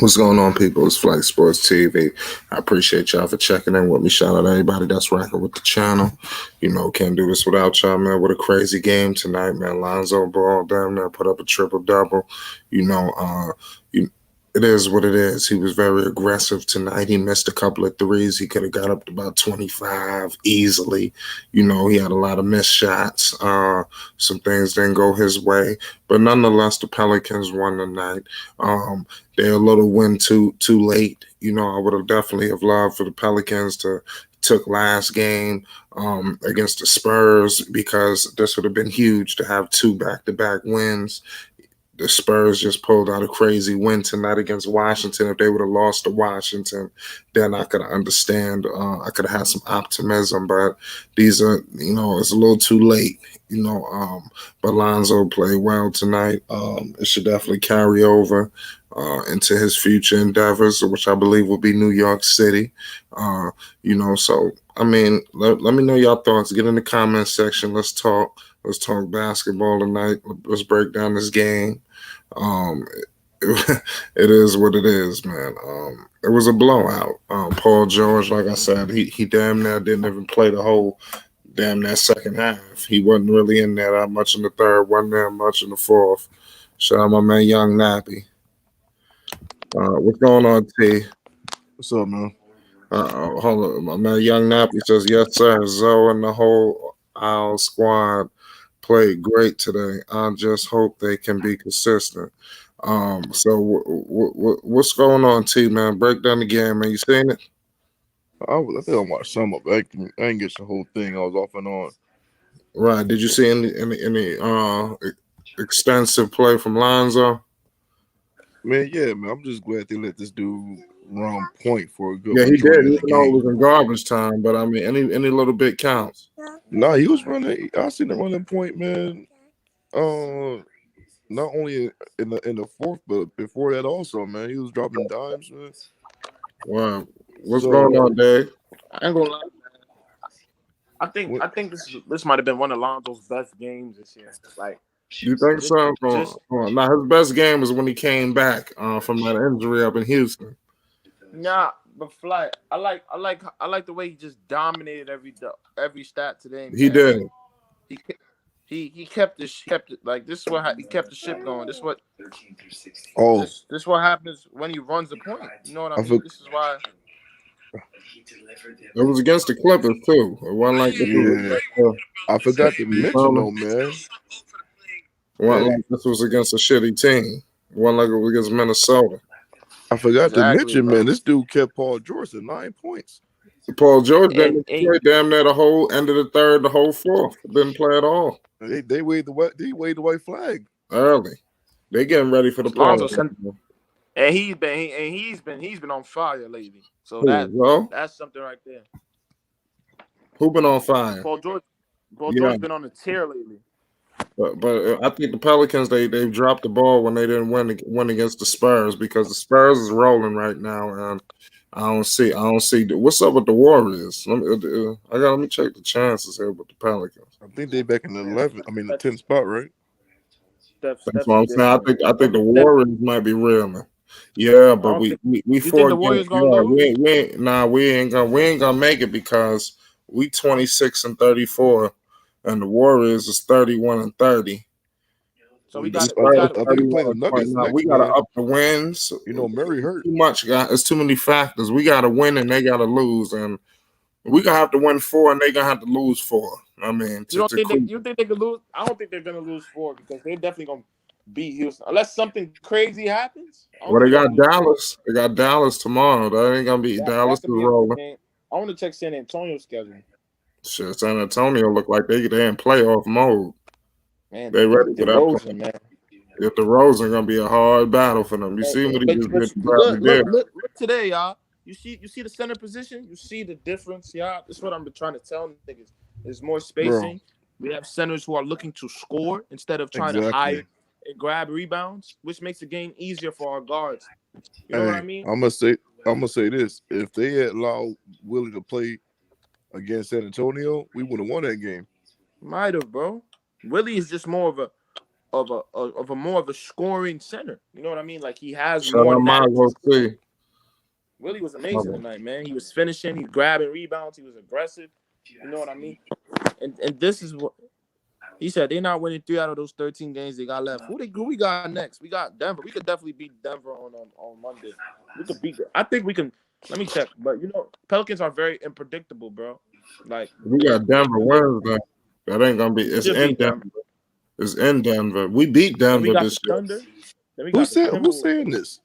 What's going on, people? It's Flight Sports TV. I appreciate y'all for checking in with me. Shout out to everybody that's rocking with the channel. Can't do this without y'all, man. What a crazy game tonight, man. Lonzo ball down there, put up a triple-double. You know, you, it is what it is. He was very aggressive tonight. He missed a couple of threes. He could have got up to about 25 easily. He had a lot of missed shots. Some things didn't go his way. But nonetheless, the Pelicans won tonight. They're a little win too late. I would have definitely have loved for the Pelicans to took last game against the Spurs, because this would have been huge to have two back-to-back wins. The Spurs just pulled out a crazy win tonight against Washington. If they would have lost to Washington, then I could understand. I could have had some optimism, but these are, it's a little too late. But Lonzo played well tonight. It should definitely carry over into his future endeavors, which I believe will be New York City. So I mean, let me know your thoughts. Get in the comment section. Let's talk. Let's talk basketball tonight. Let's break down this game. It is what it is, man. It was a blowout. Paul George, like I said, he damn near didn't even play the whole damn near second half. He wasn't really in there that much in the third, wasn't there much in the fourth. Shout out my man Young Nappy. What's going on, T? What's up, man? Hold on. My man Young Nappy says, yes, sir. Zoe and the whole Owl squad played great today. I just hope they can be consistent. So what's going on, T, man? Break down the game, man. You seen it? I think I watched some of it. I didn't get the whole thing. I was off and on. Right. Did you see any extensive play from Lonzo? Man, yeah, man. I'm just glad they let this dude run point for a good. Yeah, he did. Even though it was in garbage time, but I mean, any little bit counts. Nah, he was running. I seen him running point, man. Not only in the fourth, but before that also, man. He was dropping dimes, man. Wow. What's going on, Dave? I ain't gonna lie, man. I think this might have been one of Lonzo's best games this year. Like, you think so? Now his best game was when he came back from that injury up in Houston. Nah, but Fly, I like the way he just dominated every stat today. Man. He did. He kept it like this is what he kept the ship going. This what what happens when he runs the point. You know what I mean? This is why. It was against the Clippers too. It wasn't like I forgot to mention though, man. It wasn't like this was against a shitty team. It wasn't like it was against Minnesota. I forgot to mention, man, this dude kept Paul George at 9 points. Paul George didn't play damn near the whole end of the third, the whole fourth. Didn't play at all. They waved the white flag early. They getting ready for the playoffs. And he's been on fire lately. So that's something right there. Who been on fire? Paul George's been on a tear lately. But I think the Pelicans they've dropped the ball when they didn't win against the Spurs, because the Spurs is rolling right now, and I don't see what's up with the Warriors. Let me check the chances here with the Pelicans. I think they back in the 10th spot, right? That's what I'm saying. I think the Warriors might be reeling. Yeah, but we think the Warriors gonna lose? We ain't gonna make it, because we 26-34. And the Warriors is 31-30. So we got the Nuggets. We got to up the wins. Murray hurt. Too much, guys. It's too many factors. We got to win and they got to lose, and we gonna have to win 4 and they gonna have to lose 4. I mean, you think they could lose? I don't think they're gonna lose 4, because they're definitely gonna beat Houston unless something crazy happens. Well, they got Dallas. They got Dallas tomorrow. That ain't gonna be Dallas is rolling. I want to check San Antonio's schedule. Shit, San Antonio look like they in playoff mode. Man, they ready for that. Rosen, man. If the Rosen gonna be a hard battle for them. You see what he just did. Look today, y'all. You see the center position. You see the difference, y'all. That's what I'm trying to tell niggas. There's more spacing. Bro. We have centers who are looking to score instead of trying to hide and grab rebounds, which makes the game easier for our guards. You know what I mean? I'm gonna say this: if they had allowed Willie to play against San Antonio, we would have won that game. Might have, bro. Willie is just more of of a more of a scoring center. You know what I mean? Like he has Shout more out that. see. Willie was amazing tonight, man. He was finishing, he was grabbing rebounds, he was aggressive. You know what I mean? And this is what he said. They're not winning 3 out of those 13 games they got left. Who we got next? We got Denver. We could definitely beat Denver on Monday. We could beat them. I think we can. Let me check. But Pelicans are very unpredictable, bro. Like we got Denver Wednesday. That ain't gonna be. It's in Denver. It's in Denver. We beat Denver this year. Thunder. Who's saying this?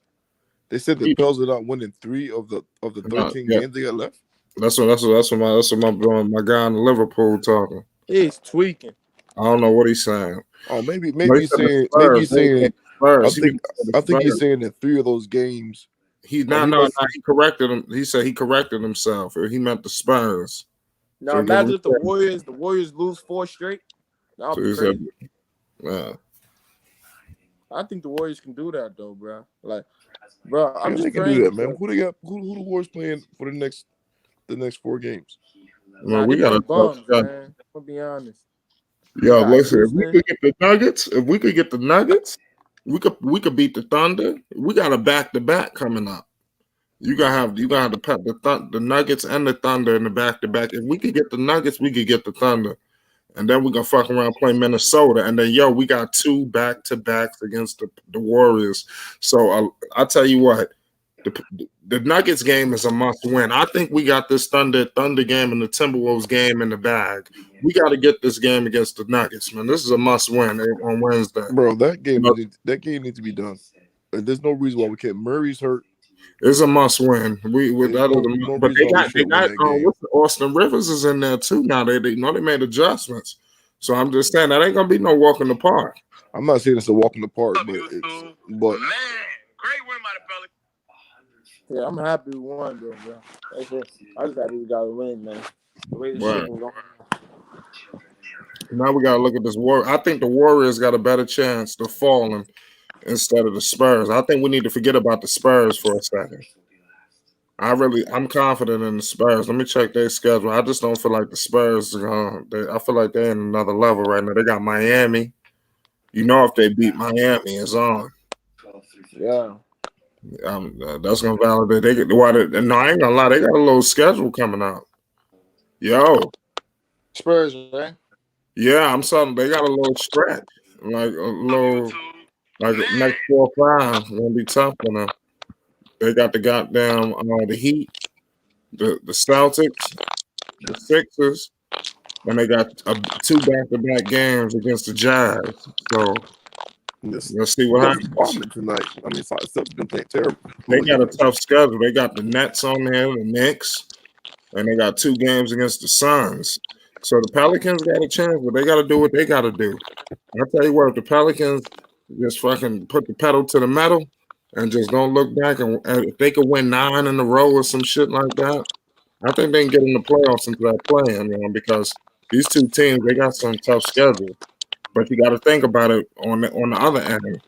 They said the Pels are not winning 3 of the 13 games they got left. That's what my guy in Liverpool talking. He's tweaking. I don't know what he's saying. Oh, maybe he's saying. I think he's saying that 3 of those games. He corrected him. He said he corrected himself. He meant the Spurs. Now so imagine if the Warriors lose 4 straight. That'll be crazy. Yeah. I think the Warriors can do that though, bro. Like, bro, I'm just praying. Do that, man. Who they got? Who the Warriors playing for the next 4 games? Well, we got bums, man. I'll be honest. Yo, listen. If we could get the Nuggets, we could beat the Thunder. We got a back-to-back coming up. You gotta have the Nuggets and the Thunder in the back-to-back. If we could get the Nuggets, we could get the Thunder. And then we're going to fuck around play Minnesota. And then, we got 2 back-to-backs against the Warriors. So I'll tell you what, the Nuggets game is a must-win. I think we got this Thunder game and the Timberwolves game in the bag. We got to get this game against the Nuggets, man. This is a must-win on Wednesday. Bro, that game needs to be done. There's no reason why we can't. Murray's hurt. It's a must-win. But they got what's Austin Rivers is in there too now. They made adjustments. So I'm just saying that ain't gonna be no walk in the park. I'm not saying it's a walk in the park, but man, great win by the Pelicans. Yeah, I'm happy we won, bro. I just happy we got a win, man. The way this shit was going. Now we gotta look at this war. I think the Warriors got a better chance to falling instead of the Spurs. I think we need to forget about the Spurs for a second. I'm confident in the Spurs. Let me check their schedule. I just don't feel like the Spurs I feel like they're in another level right now. They got Miami. If they beat Miami, it's on. Yeah. That's gonna validate. No, I ain't gonna lie. They got a little schedule coming out. Yo. Spurs, right? Yeah, I'm sorry. They got a little stretch. Like a little. Like the next 4 or 5 gonna be tough for them. They got the goddamn the Heat, the Celtics, the Sixers, and they got 2 back-to-back games against the Jazz. So let's see what happens tonight. I mean, Celtics been playing terrible. They got a tough schedule. They got the Nets on there, the Knicks, and they got 2 games against the Suns. So the Pelicans got a chance, but they got to do what they got to do. I'll tell you what, if the Pelicans just fucking put the pedal to the metal and just don't look back, and if they could win 9 in a row or some shit like that, I think they can get in the playoffs into that play-in, because these 2 teams, they got some tough schedule. But you got to think about it on the other end.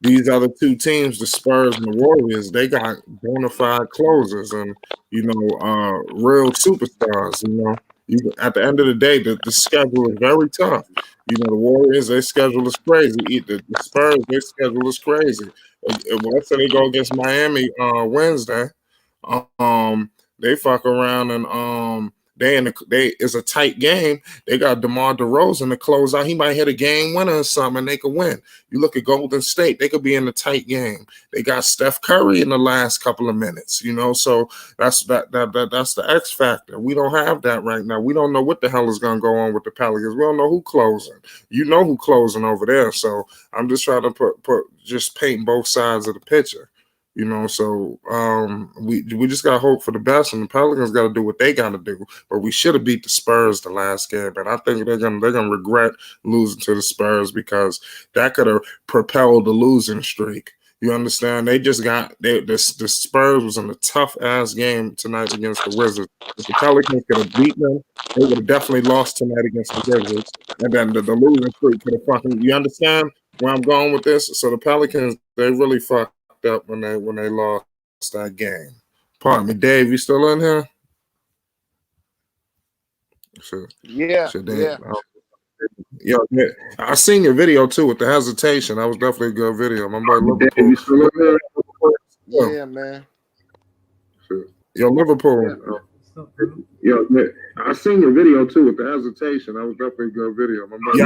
These other 2 teams, the Spurs and the Warriors, they got bona fide closers and real superstars. At the end of the day, the schedule is very tough. The Warriors, their schedule is crazy. The Spurs, their schedule is crazy. Let's say they go against Miami Wednesday. They fuck around and it's a tight game. They got DeMar DeRozan to close out. He might hit a game winner or something, and they could win. You look at Golden State; they could be in a tight game. They got Steph Curry in the last couple of minutes. So that's the X factor. We don't have that right now. We don't know what the hell is going to go on with the Pelicans. We don't know who closing. You know who closing over there. So I'm just trying to just paint both sides of the picture. So we just gotta hope for the best, and the Pelicans got to do what they got to do. But we should have beat the Spurs the last game, and I think they're gonna regret losing to the Spurs because that could have propelled the losing streak. You understand? They just got the Spurs was in a tough ass game tonight against the Wizards. If the Pelicans could have beat them, they would have definitely lost tonight against the Wizards, and then the losing streak could have fucking. You understand where I'm going with this? So the Pelicans, they really fucked up when they lost that game. Pardon me, Dave, you still in here? Yeah. Yo, I seen your video too with the hesitation. That was definitely a good video. My boy Liverpool. Yeah, man. Yo, Liverpool. Yo, I seen your video too with the hesitation. That was definitely a good video. My boy.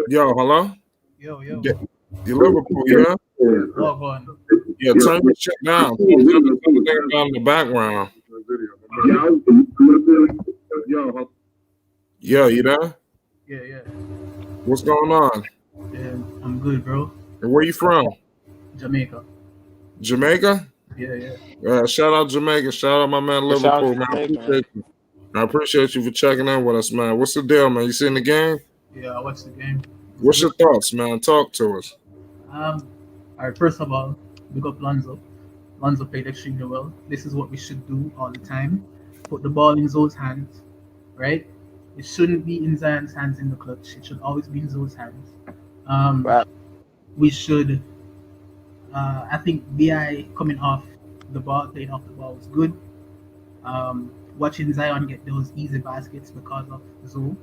Yo, hello. Yo. You Liverpool, yeah? Log on. Yeah, turn your shit down. Turn the down in the background. Yo, you there? Yeah. What's going on? Yeah, I'm good, bro. And where you from? Jamaica. Jamaica? Yeah. Shout out Jamaica. Shout out my man Liverpool, man. I appreciate you for checking in with us, man. What's the deal, man? You seen the game? Yeah, I watched the game. What's your thoughts, man? Talk to us. All right, first of all, big up Lonzo. Lonzo played extremely well. This is what we should do all the time. Put the ball in Zoe's hands, right? It shouldn't be in Zion's hands in the clutch. It should always be in Zoe's hands. We should, I think BI coming off the ball, playing off the ball was good. Watching Zion get those easy baskets because of Zoe,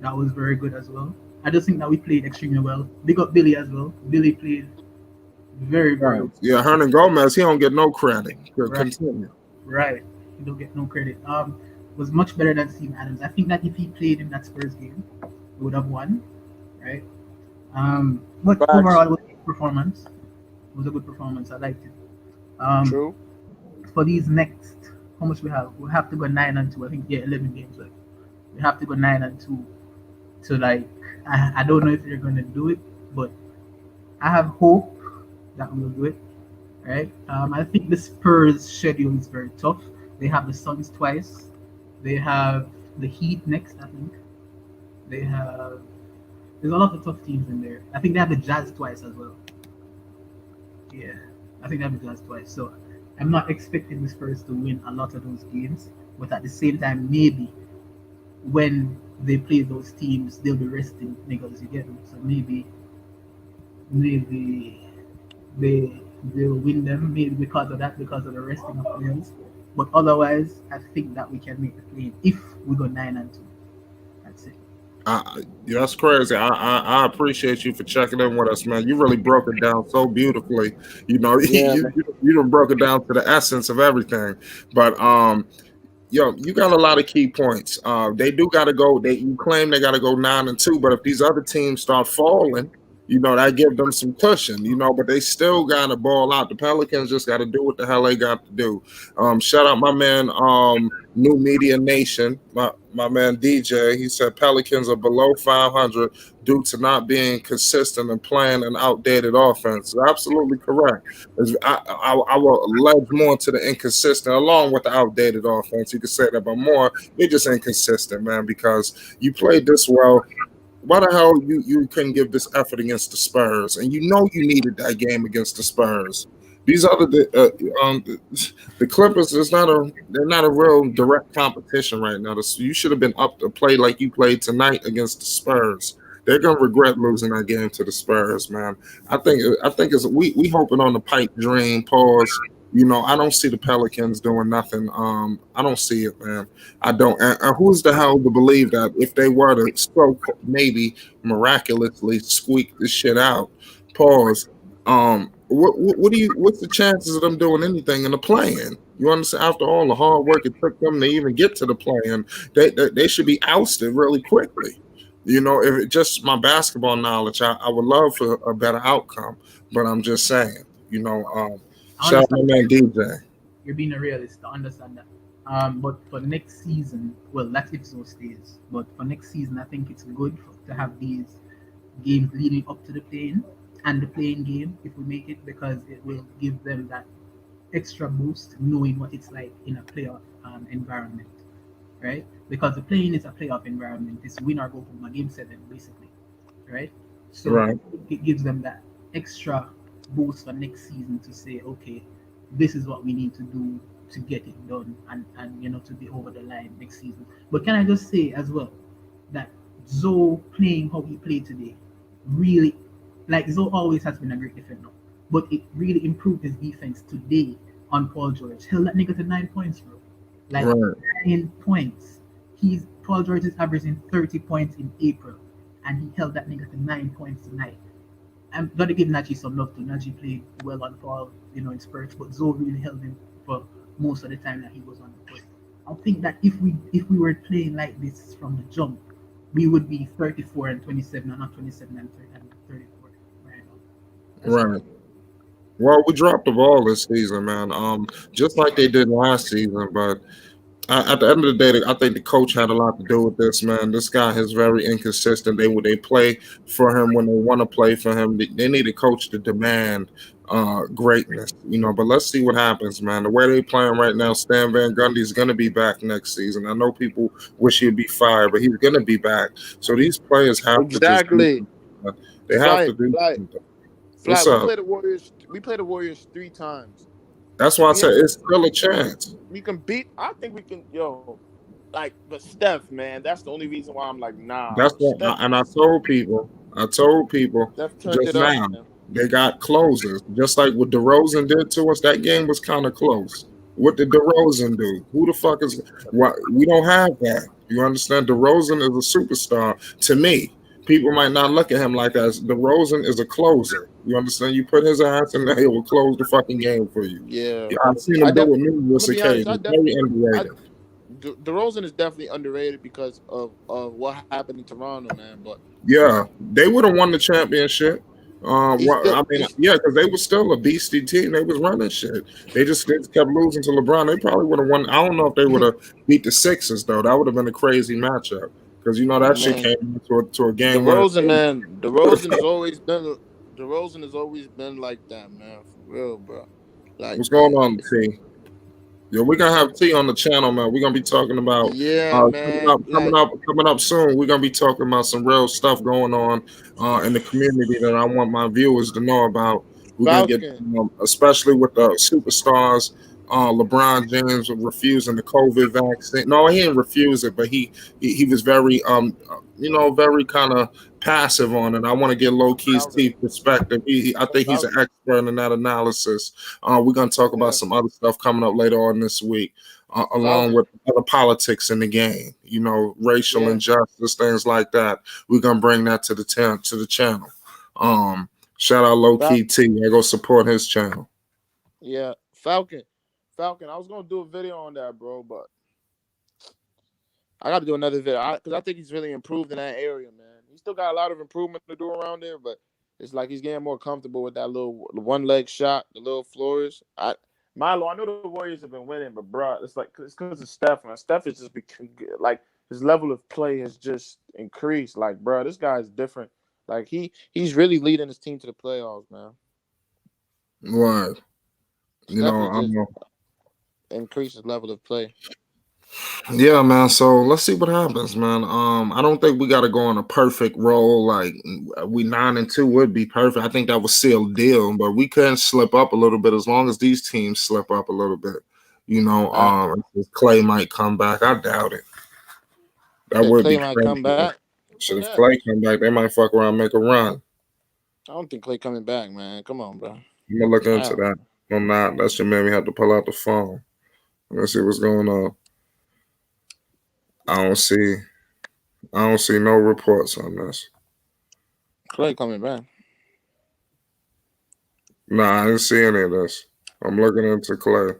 that was very good as well. I just think that we played extremely well. Big up Billy as well. Billy played very well. Yeah, Hernan Gomez, he don't get no credit. Continue. Right. He don't get no credit. Was much better than Steve Adams. I think that if he played in that Spurs game, we would have won. Right. But overall it was a good performance. It was a good performance. I liked it. True. For these next, how much we have? We have to go 9-2. I think 11 games left. We have to go 9-2 to I don't know if they're gonna do it, but I have hope that we'll do it. Right. I think the Spurs schedule is very tough. They have the Suns twice. They have the Heat next, I think. There's a lot of tough teams in there. I think they have the Jazz twice as well. Yeah, I think they have the Jazz twice. So I'm not expecting the Spurs to win a lot of those games, but at the same time, maybe when they play those teams, they'll be resting niggas, you get them. So maybe they'll win them, maybe because of that, because of the resting of players. But otherwise, I think that we can make the play if we go 9-2. That's it. That's crazy. I appreciate you for checking in with us, man. You really broke it down so beautifully. You know, you done broke it down to the essence of everything. But you got a lot of key points. They do got to go. You claim they got to go 9-2, but if these other teams start falling, you know, that give them some cushion, you know, but they still got to ball out. The Pelicans just got to do what the hell they got to do. Shout out my man, New Media Nation, my man DJ. He said Pelicans are below 500 due to not being consistent and playing an outdated offense. Absolutely correct. I will ledge more to the inconsistent along with the outdated offense. You could say that, but more, you're just inconsistent, man, because you played this well. Why the hell you couldn't give this effort against the Spurs? And you know you needed that game against the Spurs. These other the Clippers they're not a real direct competition right now. You should have been up to play like you played tonight against the Spurs. They're gonna regret losing that game to the Spurs, man. I think it's we hoping on the pipe dream. Pause. You know, I don't see the Pelicans doing nothing. I don't see it, man. I don't. And who's the hell to believe that if they were to maybe miraculously squeak this shit out? Pause. What's the chances of them doing anything in the play-in? You understand? After all the hard work it took them to even get to the play-in, they should be ousted really quickly. You know, if it just my basketball knowledge, I would love for a better outcome. But I'm just saying, you know. Shout out my man DJ. You're being a realist. I understand that. But for next season, well, that's if so stays. But for next season, I think it's good to have these games leading up to the play-in and the play-in game if we make it, because it will give them that extra boost knowing what it's like in a playoff environment, right? Because the play-in is a playoff environment. It's win or go home, a game 7 basically, right? So it gives them that extra boost for next season to say, okay, this is what we need to do to get it done and you know, to be over the line next season. But can I just say as well that Zoe playing how he played today really, like, Zoe always has been a great defender, but it really improved his defense today on Paul George. Held that nigga to 9 points, bro. Like 9 points. Paul George is averaging 30 points in April, and he held that nigga to 9 points tonight. I'm gonna give Najee some love too. Najee played well on Paul, in spurts, but Zoe really held him for most of the time that he was on the court. I think that if we were playing like this from the jump, we would be 34 and 27, and not 27 and 34 right now. Right. Well, we dropped the ball this season, man. Just like they did last season, but at the end of the day, I think the coach had a lot to do with this, man. This guy is very inconsistent. They play for him when they want to play for him. They need a coach to demand greatness, But let's see what happens, man. The way they playing right now, Stan Van Gundy is going to be back next season. I know people wish he'd be fired, but he's going to be back. So these players have to just they have to do something. What's up? We played the Warriors 3 times. That's why I said it's still a chance. We can beat. I think we can. But Steph, man, that's the only reason why I'm like, nah. That's what, and I told people just now, they got closers. Just like what DeRozan did to us, that game was kind of close. What did DeRozan do? Who the fuck is? What? We don't have that. You understand? DeRozan is a superstar to me. People might not look at him like that. DeRozan is a closer. You understand? You put his ass in there, he will close the fucking game for you. Yeah. I've seen him do it numerous occasions. Very underrated. DeRozan is definitely underrated because of what happened in Toronto, man. But yeah, they would have won the championship. Because they were still a beastie team. They was running shit. They just kept losing to LeBron. They probably would have won. I don't know if they would have beat the Sixers though. That would have been a crazy matchup. Because that shit came to a game. DeRozan has always been like that, man. For real, bro. Like, what's going on, T? Yeah, we're gonna have T on the channel, man. We're gonna be talking about coming up soon. We're gonna be talking about some real stuff going on in the community that I want my viewers to know about. We're gonna get, especially with the superstars. LeBron James refusing the COVID vaccine. No, he didn't refuse it, but he was very very kind of passive on it. I want to get low key's T perspective. I think he's an expert in that analysis. We're gonna talk about some other stuff coming up later on this week, along with other politics in the game. Racial injustice, things like that. We're gonna bring that to the channel. Shout out low key T. I go support his channel. Yeah, Falcon. I was gonna do a video on that, bro, but I got to do another video because I think he's really improved in that area, man. He's still got a lot of improvement to do around there, but it's like he's getting more comfortable with that little one-leg shot, the little flourish. Milo, I know the Warriors have been winning, but bro, it's because of Steph, man. Steph has just become like his level of play has just increased. Like, bro, this guy is different. Like he's really leading his team to the playoffs, man. Right. Increase his level of play. Yeah, man. So let's see what happens, man. I don't think we got to go on a perfect roll. Like we 9-2 would be perfect. I think that was sealed deal, but we couldn't slip up a little bit as long as these teams slip up a little bit. Clay might come back. I doubt it. That would be crazy. Come back. If Clay come back, they might fuck around and make a run. I don't think Clay coming back, man. Come on, bro. I'm gonna look into that. I'm not. That should make me have to pull out the phone. Let's see what's going on. I don't see no reports on this. Clay coming back. Nah, I didn't see any of this. I'm looking into Clay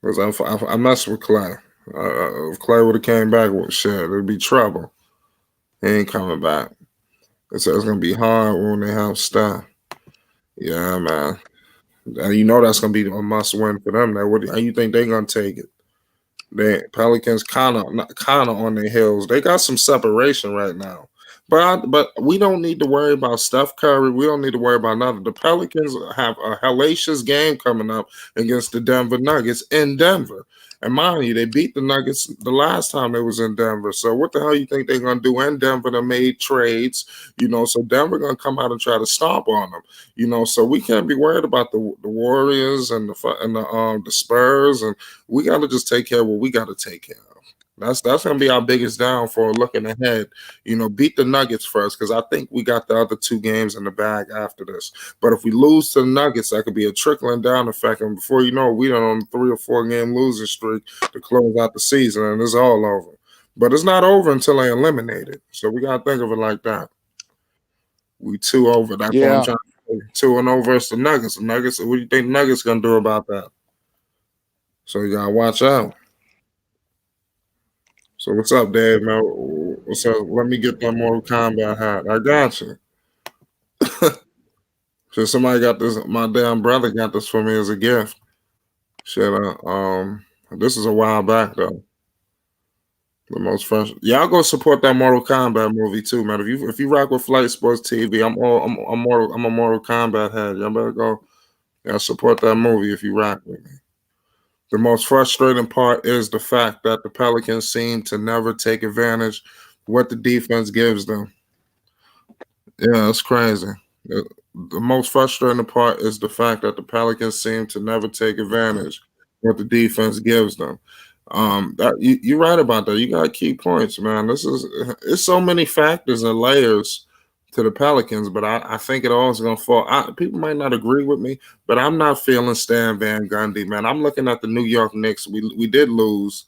because I mess with Clay. If Clay would have came back with shit, it'd be trouble. He ain't coming back. It's gonna be hard when they have Steph. Yeah, man. And that's gonna be a must win for them. How you think they're gonna take it? The Pelicans kind of on their heels. They got some separation right now, but we don't need to worry about Steph Curry. We don't need to worry about nothing. The Pelicans have a hellacious game coming up against the Denver Nuggets in Denver. And mind you, they beat the Nuggets the last time they was in Denver. So what the hell you think they're gonna do in Denver? They made trades, So Denver gonna come out and try to stomp on them, So we can't be worried about the Warriors and the Spurs, and we gotta just take care of what we gotta take care of. That's gonna be our biggest downfall looking ahead. Beat the Nuggets first because I think we got the other 2 games in the bag after this. But if we lose to the Nuggets, that could be a trickling down effect, and before you know it, we done on a 3 or 4 game losing streak to close out the season, and it's all over. But it's not over until they eliminate it. So we gotta think of it like that. We 2-0. That's what I'm trying to say. 2-0 versus the Nuggets. The Nuggets. What do you think Nuggets gonna do about that? So you gotta watch out. So what's up, Dave? Man? What's up? Let me get that Mortal Kombat hat. I got you. So somebody got this. My damn brother got this for me as a gift. Shit. This is a while back though. The most fresh. Y'all go support that Mortal Kombat movie too, man. If you rock with Flight Sports TV, I'm a Mortal Kombat head. Y'all better go. Y'all support that movie if you rock with me. The most frustrating part is the fact that the Pelicans seem to never take advantage of what the defense gives them. Yeah, it's crazy. The most frustrating part is the fact that the Pelicans seem to never take advantage of what the defense gives them. You're right about that. You got key points, man. It's so many factors and layers to the Pelicans, but I think it all is going to fall. People might not agree with me, but I'm not feeling Stan Van Gundy, man. I'm looking at the New York Knicks. We did lose,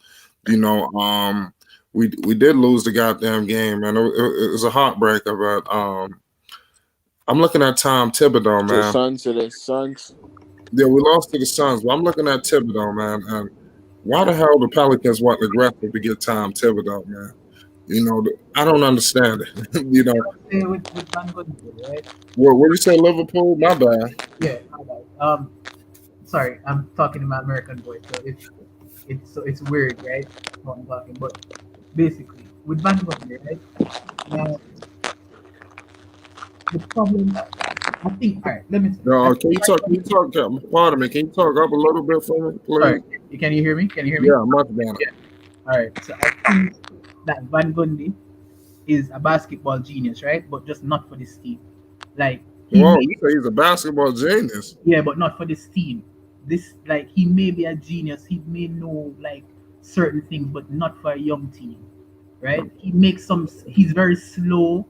we did lose the goddamn game, man. It was a heartbreaker, but I'm looking at Tom Thibodeau, man. To the Suns. Yeah, we lost to the Suns, but I'm looking at Thibodeau, man. And why the hell the Pelicans weren't aggressive to get Tom Thibodeau, man? I don't understand it. With Van Gundy, right? What did you say, Liverpool? My bad. Yeah, my bad. Sorry, I'm talking to my American voice, so it's weird, right? What I'm talking, but basically with Van Gundy, right? The problem, I think. All right, let me. Can you talk? Pardon me. Can you talk up a little bit for me, please? Sorry, can you hear me? Yeah, much better. Yeah. All right. So I think that Van Gundy is a basketball genius, right? But just not for this team. Like, you say he's a basketball genius? Yeah, but not for this team. He may be a genius. He may know like certain things, but not for a young team, right? He's very slow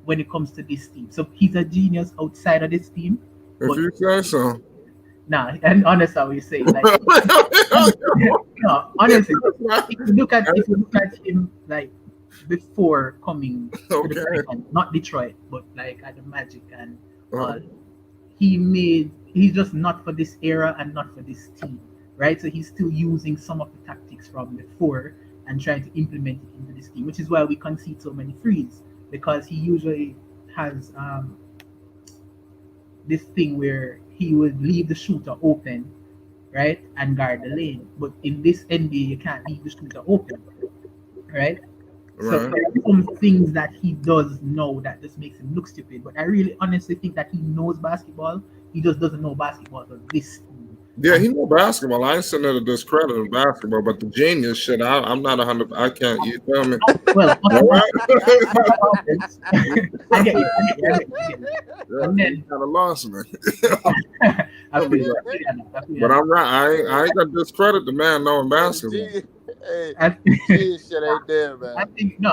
when it comes to this team. So he's a genius outside of this team. If you say so. Nah, and honestly, I will say like no, honestly, if you look at him like before coming to the Pelicans, not Detroit, but like at the Magic and he's just not for this era and not for this team, right? So he's still using some of the tactics from before and trying to implement it into this team, which is why we concede so many threes, because he usually has this thing where he would leave the shooter open, right, and guard the lane. But in this NBA, you can't leave the shooter open, right? So there are some things that he does know that just makes him look stupid. But I really honestly think that he knows basketball. He just doesn't know basketball for this team. Yeah, he knows basketball. I ain't saying that to discredit of basketball, but the genius shit, I'm not 100. I can't. You feel me? Well, I get you. And then kind of lost me. I feel but I'm right. I ain't gonna discredit the man knowing basketball. Shit ain't there, man.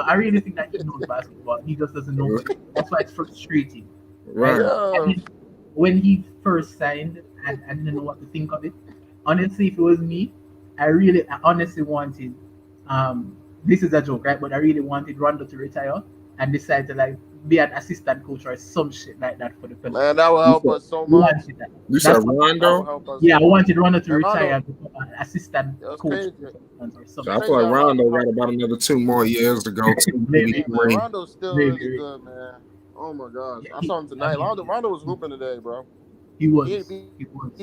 I really think that he knows basketball. He just doesn't know it. That's why it's frustrating. Right. When he first signed, and I didn't know what to think of it. Honestly, if it was me, I honestly wanted. This is a joke, right? But I really wanted Rondo to retire and decide to like be an assistant coach or some shit like that for the Pelicans. Man, that would help us so much. You said Rondo? Yeah, I wanted Rondo to retire and become an assistant coach or something. So I feel like Rondo got about another 2 more years to go. Rondo's still really good, man. Oh my gosh, I saw him tonight. Rondo was hooping today, bro. He was. He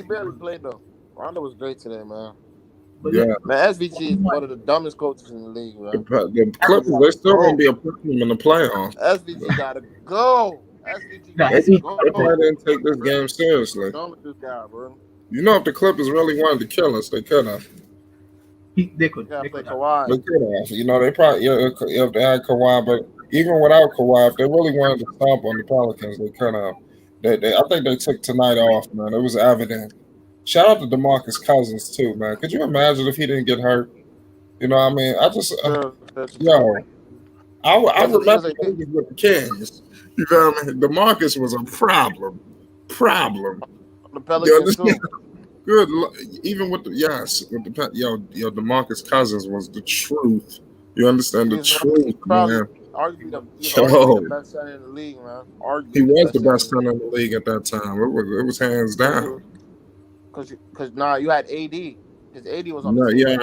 barely played though. Rondo was great today, man. But yeah, man, SVG is one of the dummest coaches in the league, bro. The Clippers, they're still gonna be a problem in the playoffs. SVG gotta go. They probably didn't take this game seriously. This guy, bro. You know, if the Clippers really wanted to kill us, they could have. They could. They could have. You know, they probably if they had Kawhi, but even without Kawhi, if they really wanted to stomp on the Pelicans, they could have. I think they took tonight off, man. It was evident. Shout out to DeMarcus Cousins too, man. Could you imagine if he didn't get hurt? You know what I mean? I remember with the Kings. You know what I mean? DeMarcus was a problem. The Pelicans too. Good. Even with DeMarcus Cousins was the truth You understand the truth, man. Arguably the best center in the league, man. He was the best center in the league at that time. It was hands down. Because you had AD. Because AD was on No, the team.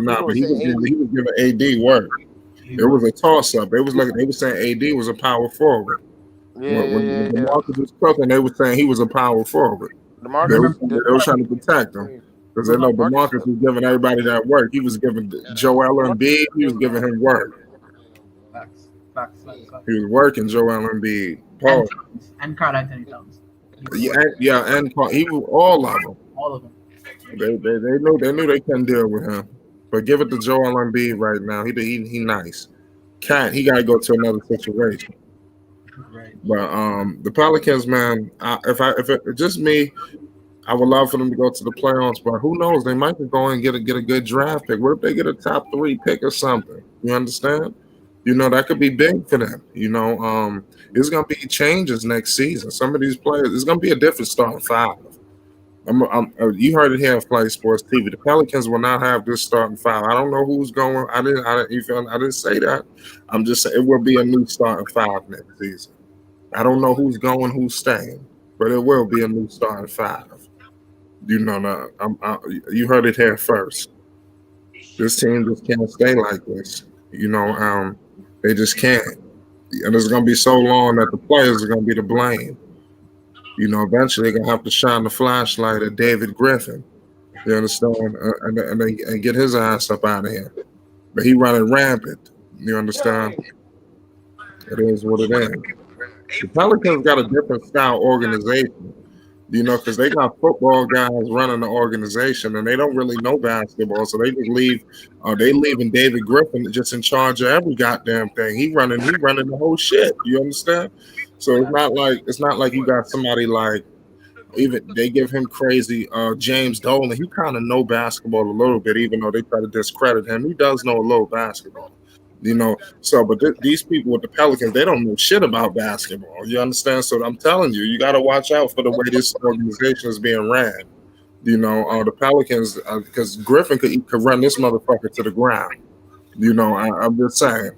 but he was giving AD work. It was a toss up. They were saying AD was a power forward. When DeMarcus was cooking, they were saying he was a power forward. They were trying to protect him because they know DeMarcus was giving everybody that work. He was giving Joel Embiid. He was giving him work. Facts. He was working Joel Embiid. Paul. And Karl Anthony Towns. And he was all of them. All of them. They knew they couldn't deal with him. But give it to Joel Embiid right now. He nice. He got to go to another situation. Right. But the Pelicans, man, if it just me, I would love for them to go to the playoffs. But who knows? They might go and get a good draft pick. What if they get a top 3 pick or something? You understand? That could be big for them. There's gonna be changes next season. Some of these players, it's gonna be a different starting 5. You heard it here on Play Sports TV. The Pelicans will not have this starting 5. I don't know who's going. I didn't say that. I'm just saying it will be a new starting 5 next season. I don't know who's going, who's staying, but it will be a new starting 5. You heard it here first. This team just can't stay like this. They just can't. And it's going to be so long that the players are going to be to blame. Eventually they're going to have to shine the flashlight at David Griffin. You understand? And get his ass up out of here. But he running rampant. You understand? It is what it is. The Pelicans got a different style organization. Because they got football guys running the organization and they don't really know basketball, so they just leave. They leaving David Griffin just in charge of every goddamn thing. He running the whole shit. You understand? So it's not like you got somebody like even they give him crazy James Dolan. He kind of know basketball a little bit, even though they try to discredit him. He does know a little basketball. But these people with the Pelicans, they don't know shit about basketball. You understand? So I'm telling you, you got to watch out for the way this organization is being ran. The Pelicans, because Griffin could run this motherfucker to the ground. I'm just saying.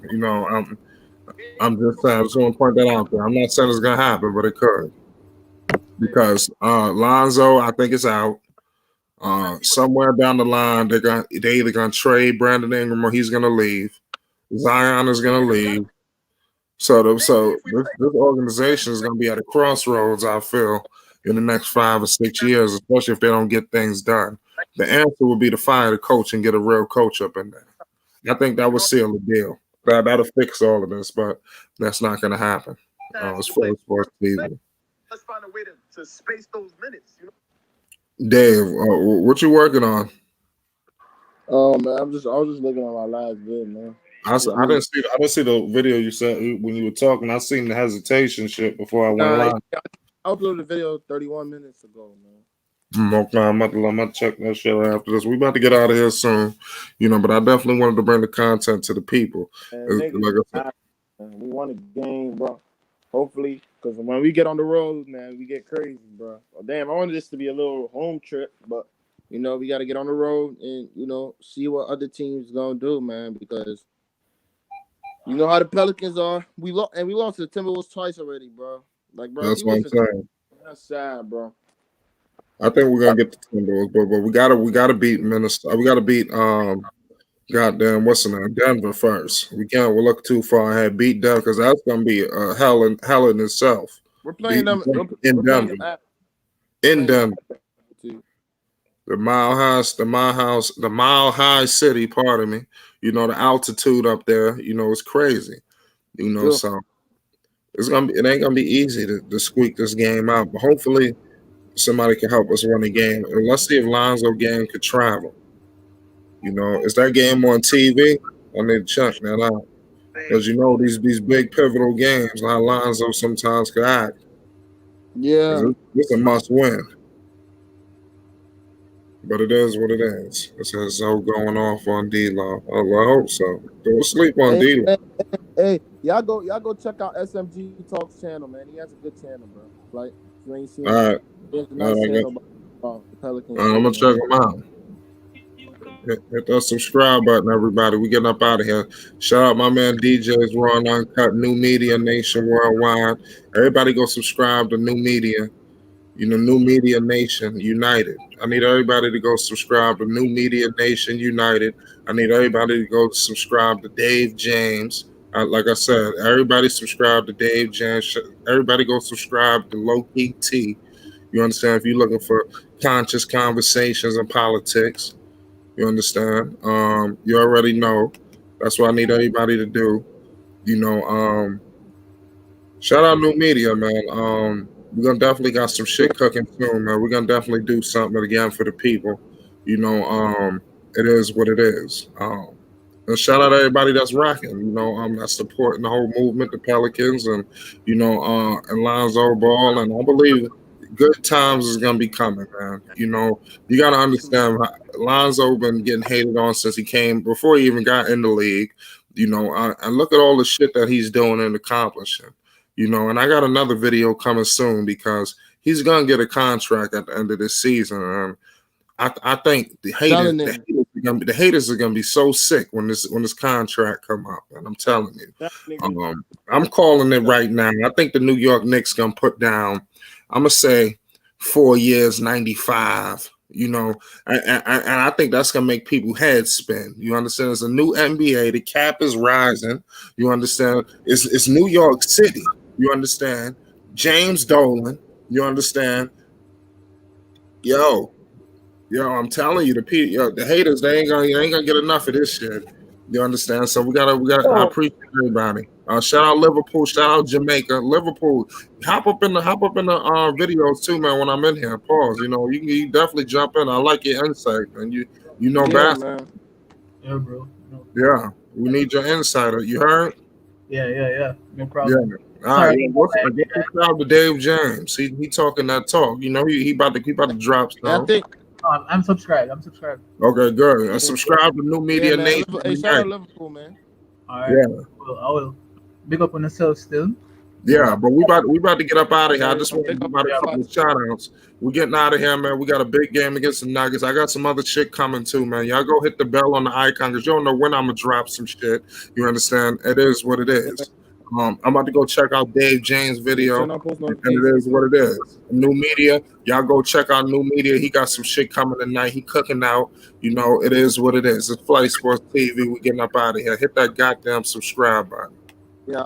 I'm just saying. I just want to point that out there. I'm not saying it's gonna happen, but it could. Because Lonzo, I think it's out. Somewhere down the line, they either gonna trade Brandon Ingram or he's gonna leave. Zion is going to leave. So this organization is going to be at a crossroads, I feel, in the next 5 or 6 years, especially if they don't get things done. The answer would be to fire the coach and get a real coach up in there. I think that would seal the deal. That'll fix all of this, but that's not going to happen. It's full sports TV. Let's find a way to space those minutes. Dave, what you working on? Oh man, I was just looking at my last vid, man. I didn't see the video you sent when you were talking. I seen the hesitation shit before I went live. I uploaded the video 31 minutes ago, man. Okay, I'm about to check that shit after this. We about to get out of here soon, but I definitely wanted to bring the content to the people. Like I said, we won a game, bro. Hopefully, because when we get on the road, man, we get crazy, bro. Well, damn, I wanted this to be a little home trip, but we got to get on the road and see what other teams gonna do, man, because. You know how the Pelicans are. We lost to the Timberwolves twice already, bro. Like, bro, that's what I'm saying. That's sad, bro. I think we're gonna get the Timberwolves, but we gotta beat Minnesota. We gotta beat goddamn what's the name, Denver first. We can't look too far ahead. Beat Denver because that's gonna be hell in itself. We're playing them in Denver. In Denver. The mile high city, pardon me. The altitude up there, it's crazy. Sure. So it ain't gonna be easy to squeak this game out. But hopefully somebody can help us run the game. And let's see if Lonzo game could travel. Is that game on TV? I need to check that out. Because these big pivotal games, how Lonzo sometimes could act. Yeah. It's a must win. But it is what it is. It says so going off on D-Law. Oh, I hope so. Go sleep on D-Law. Hey, y'all go check out SMG Talks channel, man. He has a good channel, bro. Like, you ain't seen all right. There's a nice channel about the Pelicans. I'm gonna check him out. Hit that subscribe button, everybody. We getting up out of here. Shout out my man DJ's Raw and Uncut, New Media Nation Worldwide. Everybody go subscribe to New Media. New Media Nation United. I need everybody to go subscribe to New Media Nation United. I need everybody to go subscribe to Dave James. Like I said, everybody subscribe to Dave James. Everybody go subscribe to Low Key T. You understand? If you're looking for conscious conversations and politics, you understand? You already know. That's what I need everybody to do. Shout out New Media, man. We're gonna definitely got some shit cooking soon, man. We're gonna definitely do something again for the people. It is what it is. And shout out to everybody that's rocking, that's supporting the whole movement, the Pelicans, and and Lonzo Ball, and I believe good times is gonna be coming, man. You gotta understand, Lonzo been getting hated on since he came before he even got in the league. And look at all the shit that he's doing and accomplishing. And I got another video coming soon because he's gonna get a contract at the end of this season. And I think the haters are gonna be so sick when this contract come up. And I'm telling you, I'm calling it right now. I think the New York Knicks gonna put down, I'm gonna say 4 years, 95. And I think that's gonna make people heads spin. You understand? It's a new NBA. The cap is rising. You understand? It's New York City. You understand? James Dolan. You understand? Yo, I'm telling you, the haters, they ain't gonna get enough of this shit. You understand? So we gotta. I appreciate everybody. Shout out Liverpool. Shout out Jamaica. Liverpool. Hop up in the videos too, man. When I'm in here, pause. You definitely jump in. I like your insight, and you know basketball. Man. Yeah, bro. No. Yeah, we need your insight. You heard? Yeah. No problem. Yeah. All right, subscribe to Dave James. He talking that talk. He about to drop stuff. I'm subscribed. Okay, good. Subscribe to New Media Nation. Hey, shout out Liverpool, man. All right. Yeah. Well, I will big up on yourself still. Yeah, but we about to get up out of here. I just want to give a couple of shout outs. We're getting out of here, man. We got a big game against the Nuggets. I got some other shit coming too, man. Y'all go hit the bell on the icon because you don't know when I'm gonna drop some shit. You understand? It is what it is. I'm about to go check out Dave James' video, and it is what it is. New Media, y'all go check out New Media. He got some shit coming tonight. He cooking out. It is what it is. It's Flight Sports TV. We getting up out of here. Hit that goddamn subscribe button.